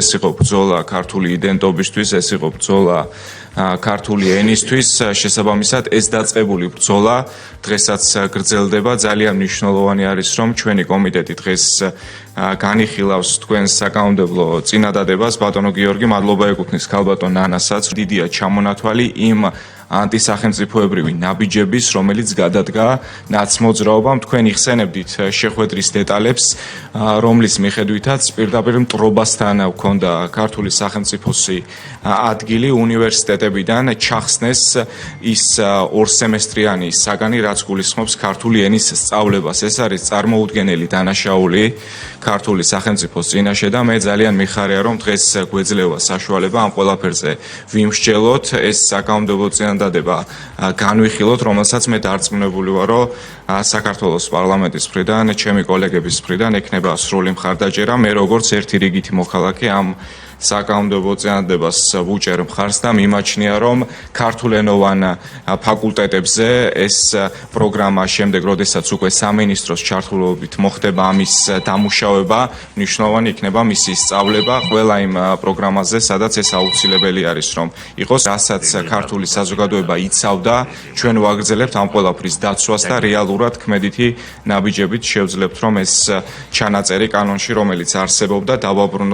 ეს იყო ბრძოლა ქართული იდენტობისთვის, ეს იყო ბრძოლა ქართული ენისთვის, შესაბამისად ეს დაწყებული ბრძოლა დღესაც გრძელდება. ძალიან მნიშვნელოვანი არის, რომ ჩვენი კომიტეტი დღეს განიხილავს თქვენს საკანონმდებლო წინადადებას. ბატონო გიორგი, მადლობა ეკუთვნის ქალბატონ ნანასაც. დიდია ჩამონათვალი იმ ანტისახელმწიფოებრივი ნაბიჯების, რომელიც გადადგა ნაცმოძრაობამ. თქვენ იხსენებდით შეხვედრის დეტალებს, რომლის მიხედვითაც პირდაპირ მტრობასთან ჰქონდა ქართული სახელმწიფოსი ადგილი უნივერსიტეტებიდან ჩახსნეს ის ორსემესტრიანი საგანი, რაც გულისხმობს ქართული ენის სწავლებას. ეს არის წარმოუდგენელი დანაშაული ქართული სახელმწიფოს წინაშე და მე ძალიან მიხარია, რომ დღეს გვეძლევა საშუალება ამ ყველაფერზე ვიმსჯელოთ, ეს საკანონმდებლო წინადადება განვიხილოთ, რომელსაც მე დარწმუნებული ვარ, რომ საქართველოს პარლამენტის მხრიდან, ჩემი კოლეგების მხრიდან ექნება სრული მხარდაჭერა. მე როგორც ერთი რიგითი მოქალაქე ამ საკანონმდებლო წინადადებას ვუჭერ მხარს და მიმაჩნია, რომ ქართულენოვან ფაკულტეტებზე ეს პროგრამა შემდეგ, როდესაც უკვე სამინისტროს ჩართულობით მოხდება ამის დამუშავება, მნიშვნელოვანი იქნება მისი სწავლება ყველა იმ პროგრამაზე, სადაც ეს აუცილებელი არის, რომ იყოს, რასაც ქართული საზოგადოება იცავდა, ჩვენ ვაგრძელებთ ამ ყველაფრის დაცვას და რეალურად ქმედითი ნაბიჯებით შევძლებთ, რომ ეს ჩანაწერი კანონში, რომელიც არსებობდა, დავაბრუნოთ.